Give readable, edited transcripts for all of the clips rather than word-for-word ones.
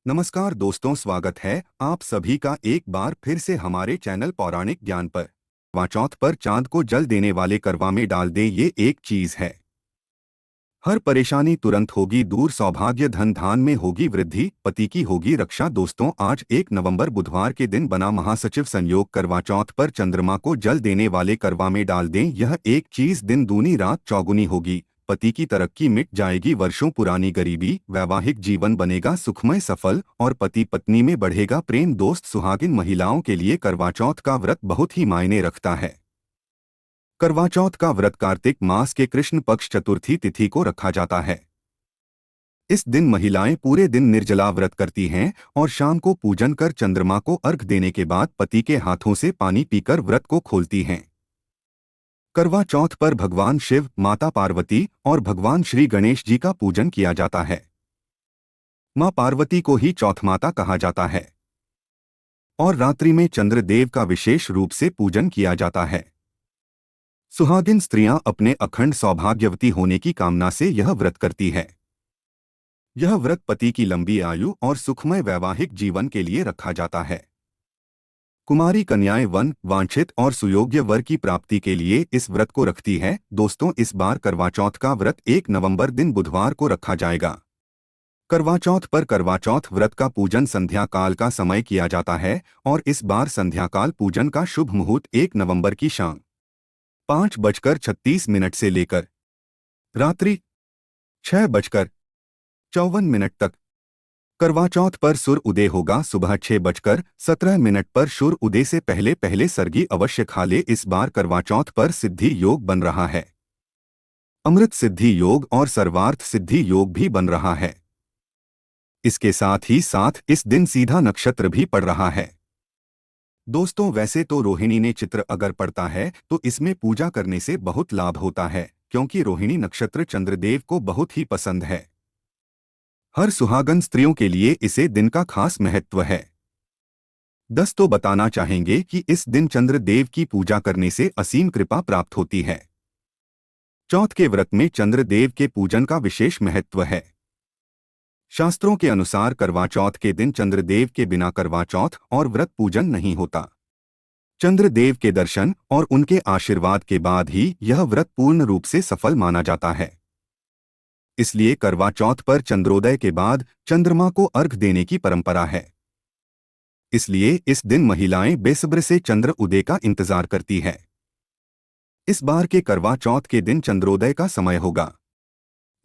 नमस्कार दोस्तों, स्वागत है आप सभी का एक बार फिर से हमारे चैनल पौराणिक ज्ञान पर। करवा चौथ पर चांद को जल देने वाले करवा में डाल दें, ये एक चीज है। हर परेशानी तुरंत होगी दूर, सौभाग्य धन धान में होगी वृद्धि, पति की होगी रक्षा। दोस्तों, आज 1 नवंबर बुधवार के दिन बना महासचिव संयोग करवा चौथ पर चंद्रमा को जल देने वाले करवा में डाल दें। यह एक चीज दिन दूनी रात चौगुनी होगी। पति की तरक्की मिट जाएगी, वर्षों पुरानी गरीबी, वैवाहिक जीवन बनेगा सुखमय सफल और पति पत्नी में बढ़ेगा प्रेम। दोस्त, सुहागिन महिलाओं के लिए करवा चौथ का व्रत बहुत ही मायने रखता है। करवा चौथ का व्रत कार्तिक मास के कृष्ण पक्ष चतुर्थी तिथि को रखा जाता है। इस दिन महिलाएं पूरे दिन निर्जला व्रत करती हैं और शाम को पूजन कर चंद्रमा को अर्घ देने के बाद पति के हाथों से पानी पीकर व्रत को खोलती हैं। करवा चौथ पर भगवान शिव, माता पार्वती और भगवान श्री गणेश जी का पूजन किया जाता है। मां पार्वती को ही चौथ माता कहा जाता है और रात्रि में चंद्रदेव का विशेष रूप से पूजन किया जाता है। सुहागिन स्त्रियां अपने अखंड सौभाग्यवती होने की कामना से यह व्रत करती है। यह व्रत पति की लंबी आयु और सुखमय वैवाहिक जीवन के लिए रखा जाता है। कुमारी कन्याएं वन वांछित और सुयोग्य वर की प्राप्ति के लिए इस व्रत को रखती है। दोस्तों, इस बार करवा चौथ का व्रत 1 नवंबर दिन बुधवार को रखा जाएगा। करवा चौथ पर करवा चौथ व्रत का पूजन संध्या काल का समय किया जाता है और इस बार संध्या काल पूजन का शुभ मुहूर्त 1 नवंबर की शाम 5:36 से लेकर रात्रि 6:54 तक। करवा चौथ पर सूर्य उदय होगा सुबह 6:17 पर। सूर्य उदय से पहले पहले सरगी अवश्य खा ले। इस बार करवा चौथ पर सिद्धि योग बन रहा है। अमृत सिद्धि योग और सर्वार्थ सिद्धि योग भी बन रहा है। इसके साथ ही साथ इस दिन सीधा नक्षत्र भी पड़ रहा है। दोस्तों, वैसे तो रोहिणी ने चित्र अगर पड़ता है तो इसमें पूजा करने से बहुत लाभ होता है, क्योंकि रोहिणी नक्षत्र चंद्रदेव को बहुत ही पसंद है। हर सुहागन स्त्रियों के लिए इसे दिन का खास महत्व है। दोस्तों, बताना चाहेंगे कि इस दिन चंद्रदेव की पूजा करने से असीम कृपा प्राप्त होती है। चौथ के व्रत में चंद्रदेव के पूजन का विशेष महत्व है। शास्त्रों के अनुसार करवा चौथ के दिन चंद्रदेव के बिना करवा चौथ और व्रत पूजन नहीं होता। चंद्रदेव के दर्शन और उनके आशीर्वाद के बाद ही यह व्रत पूर्ण रूप से सफल माना जाता है। इसलिए करवा चौथ पर चंद्रोदय के बाद चंद्रमा को अर्घ देने की परंपरा है। इसलिए इस दिन महिलाएं बेसब्र से चंद्र उदय का इंतजार करती है। इस बार के करवा चौथ के दिन चंद्रोदय का समय होगा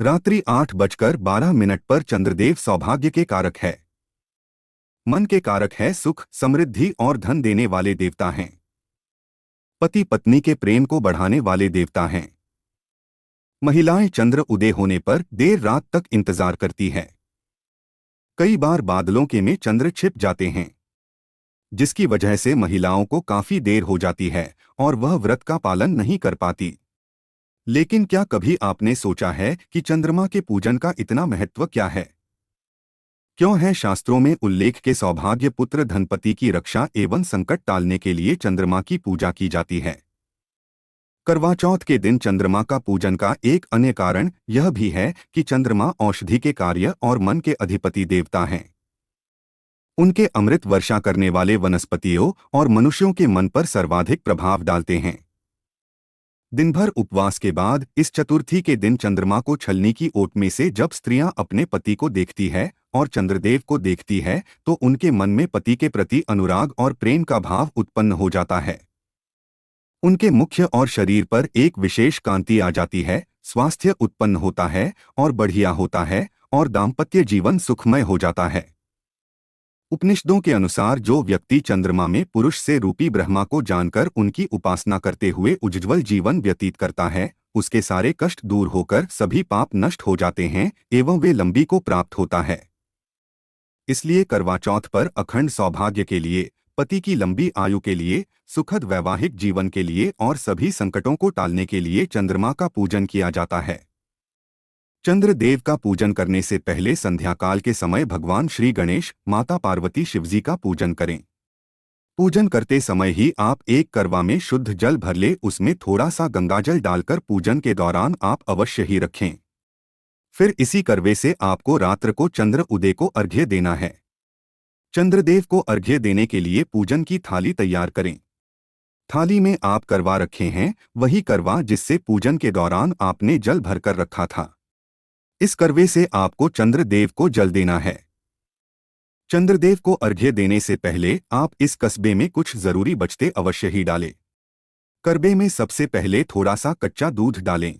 रात्रि 8:12 पर। चंद्रदेव सौभाग्य के कारक है, मन के कारक है, सुख समृद्धि और धन देने वाले देवता हैं। पति पत्नी के प्रेम को बढ़ाने वाले देवता हैं। महिलाएं चंद्र उदय होने पर देर रात तक इंतजार करती है। कई बार बादलों के में चंद्र छिप जाते हैं, जिसकी वजह से महिलाओं को काफी देर हो जाती है और वह व्रत का पालन नहीं कर पाती। लेकिन क्या कभी आपने सोचा है कि चंद्रमा के पूजन का इतना महत्व क्या है? क्यों है शास्त्रों में उल्लेख के सौभाग्य पुत्र धनपति की रक्षा एवं संकट टालने के लिए चंद्रमा की पूजा की जाती है? करवा चौथ के दिन चंद्रमा का पूजन का एक अन्य कारण यह भी है कि चंद्रमा औषधि के कार्य और मन के अधिपति देवता हैं। उनके अमृत वर्षा करने वाले वनस्पतियों और मनुष्यों के मन पर सर्वाधिक प्रभाव डालते हैं। दिन भर उपवास के बाद इस चतुर्थी के दिन चंद्रमा को छलनी की ओट में से जब स्त्रियां अपने पति को देखती है और चंद्रदेव को देखती है तो उनके मन में पति के प्रति अनुराग और प्रेम का भाव उत्पन्न हो जाता है। उनके मुख्य और शरीर पर एक विशेष कांति आ जाती है, स्वास्थ्य उत्पन्न होता है और बढ़िया होता है और दाम्पत्य जीवन सुखमय हो जाता है। उपनिषदों के अनुसार जो व्यक्ति चंद्रमा में पुरुष से रूपी ब्रह्मा को जानकर उनकी उपासना करते हुए उज्ज्वल जीवन व्यतीत करता है, उसके सारे कष्ट दूर होकर सभी पाप नष्ट हो जाते हैं एवं वे लंबी को प्राप्त होता है। इसलिए करवा चौथ पर अखंड सौभाग्य के लिए, पति की लंबी आयु के लिए, सुखद वैवाहिक जीवन के लिए और सभी संकटों को टालने के लिए चंद्रमा का पूजन किया जाता है। चंद्रदेव का पूजन करने से पहले संध्या काल के समय भगवान श्री गणेश, माता पार्वती, शिवजी का पूजन करें। पूजन करते समय ही आप एक करवा में शुद्ध जल भर ले, उसमें थोड़ा सा गंगाजल डालकर पूजन के दौरान आप अवश्य ही रखें। फिर इसी करवे से आपको रात्र को चंद्र उदय को अर्घ्य देना है। चंद्रदेव को अर्घ्य देने के लिए पूजन की थाली तैयार करें। थाली में आप करवा रखे हैं, वही करवा जिससे पूजन के दौरान आपने जल भरकर रखा था। इस करवे से आपको चंद्रदेव को जल देना है। चंद्रदेव को अर्घ्य देने से पहले आप इस कस्बे में कुछ जरूरी बचते अवश्य ही डालें। करवे में सबसे पहले थोड़ा सा कच्चा दूध डालें।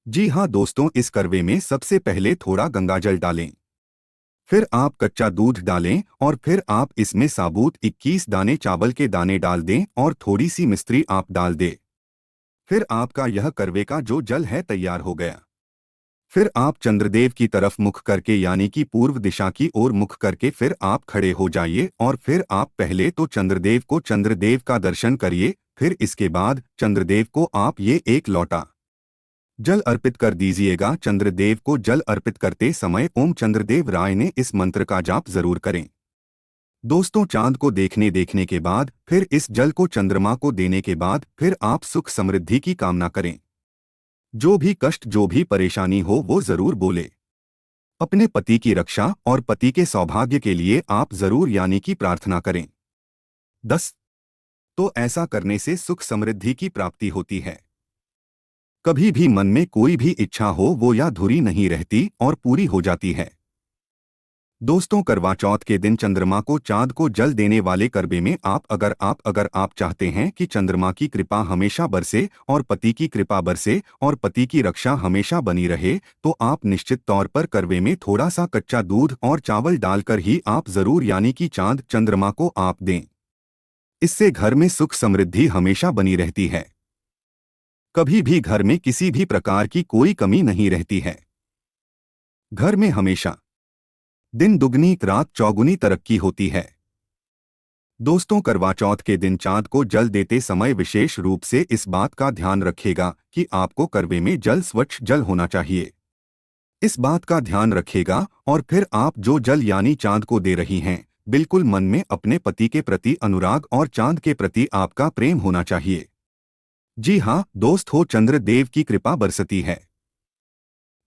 जी हाँ दोस्तों, इस करवे में सबसे पहले थोड़ा गंगाजल डालें। फिर आप कच्चा दूध डालें और फिर आप इसमें साबुत 21 दाने चावल के दाने डाल दें और थोड़ी सी मिश्री आप डाल दें। फिर आपका यह करवे का जो जल है तैयार हो गया। फिर आप चंद्रदेव की तरफ मुख करके यानी कि पूर्व दिशा की ओर मुख करके फिर आप खड़े हो जाइए और फिर आप पहले तो चंद्रदेव का दर्शन करिए। फिर इसके बाद चंद्रदेव को आप ये एक लोटा जल अर्पित कर दीजिएगा। चंद्रदेव को जल अर्पित करते समय ओम चंद्रदेव राय ने इस मंत्र का जाप जरूर करें। दोस्तों, चांद को देखने के बाद फिर इस जल को चंद्रमा को देने के बाद फिर आप सुख समृद्धि की कामना करें। जो भी कष्ट जो भी परेशानी हो वो जरूर बोले। अपने पति की रक्षा और पति के सौभाग्य के लिए आप जरूर यानी कि प्रार्थना करें। 10. तो ऐसा करने से सुख समृद्धि की प्राप्ति होती है। कभी भी मन में कोई भी इच्छा हो वो अधूरी नहीं रहती और पूरी हो जाती है। दोस्तों, करवा चौथ के दिन चंद्रमा को चांद को जल देने वाले करवे में अगर आप चाहते हैं कि चंद्रमा की कृपा हमेशा बरसे और पति की कृपा बरसे और पति की रक्षा हमेशा बनी रहे, तो आप निश्चित तौर पर करवे में थोड़ा सा कच्चा दूध और चावल डालकर ही आप जरूर यानी कि चांद चंद्रमा को आप दें। इससे घर में सुख समृद्धि हमेशा बनी रहती है। कभी भी घर में किसी भी प्रकार की कोई कमी नहीं रहती है। घर में हमेशा दिन दुगनी रात चौगुनी तरक्की होती है। दोस्तों, करवा चौथ के दिन चांद को जल देते समय विशेष रूप से इस बात का ध्यान रखिएगा कि आपको करवे में जल स्वच्छ जल होना चाहिए। इस बात का ध्यान रखिएगा और फिर आप जो जल यानी चांद को दे रही हैं, बिल्कुल मन में अपने पति के प्रति अनुराग और चांद के प्रति आपका प्रेम होना चाहिए। जी हाँ दोस्त हो, चंद्रदेव की कृपा बरसती है।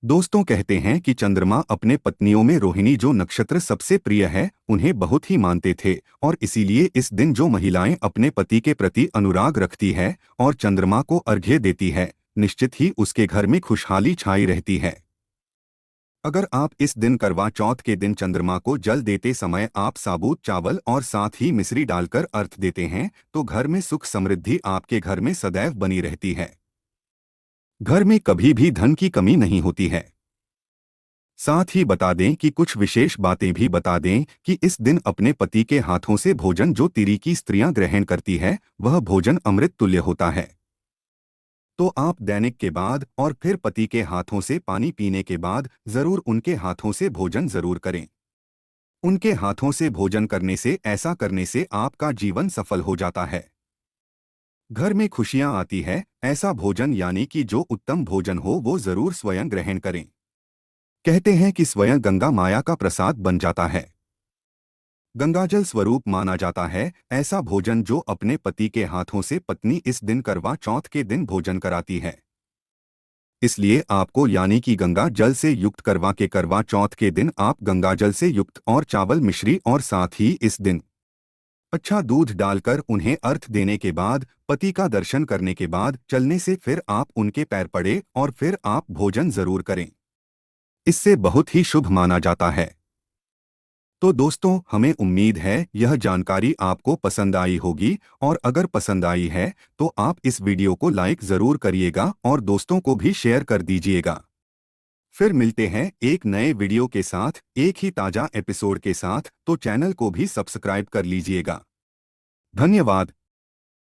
दोस्तों, कहते हैं कि चंद्रमा अपने पत्नियों में रोहिणी जो नक्षत्र सबसे प्रिय है उन्हें बहुत ही मानते थे और इसीलिए इस दिन जो महिलाएं अपने पति के प्रति अनुराग रखती है और चंद्रमा को अर्घ्य देती है, निश्चित ही उसके घर में खुशहाली छाई रहती है। अगर आप इस दिन करवा चौथ के दिन चंद्रमा को जल देते समय आप साबुत चावल और साथ ही मिश्री डालकर अर्घ देते हैं तो घर में सुख समृद्धि आपके घर में सदैव बनी रहती है। घर में कभी भी धन की कमी नहीं होती है। साथ ही बता दें कि कुछ विशेष बातें भी बता दें कि इस दिन अपने पति के हाथों से भोजन जो तिरी की स्त्रियां ग्रहण करती है वह भोजन अमृत तुल्य होता है। तो आप दैनिक के बाद और फिर पति के हाथों से पानी पीने के बाद जरूर उनके हाथों से भोजन जरूर करें। उनके हाथों से भोजन करने से ऐसा करने से आपका जीवन सफल हो जाता है। घर में खुशियां आती है। ऐसा भोजन यानी कि जो उत्तम भोजन हो वो जरूर स्वयं ग्रहण करें। कहते हैं कि स्वयं गंगा माया का प्रसाद बन जाता है। गंगाजल स्वरूप माना जाता है ऐसा भोजन जो अपने पति के हाथों से पत्नी इस दिन करवा चौथ के दिन भोजन कराती है। इसलिए आपको यानी कि गंगा जल से युक्त करवा चौथ के दिन आप गंगाजल से युक्त और चावल मिश्री और साथ ही इस दिन अच्छा दूध डालकर उन्हें अर्घ देने के बाद पति का दर्शन करने के बाद चलने से फिर आप उनके पैर पड़े और फिर आप भोजन जरूर करें। इससे बहुत ही शुभ माना जाता है। तो दोस्तों, हमें उम्मीद है यह जानकारी आपको पसंद आई होगी और अगर पसंद आई है तो आप इस वीडियो को लाइक जरूर करिएगा और दोस्तों को भी शेयर कर दीजिएगा। फिर मिलते हैं एक नए वीडियो के साथ एक ही ताजा एपिसोड के साथ, तो चैनल को भी सब्सक्राइब कर लीजिएगा। धन्यवाद।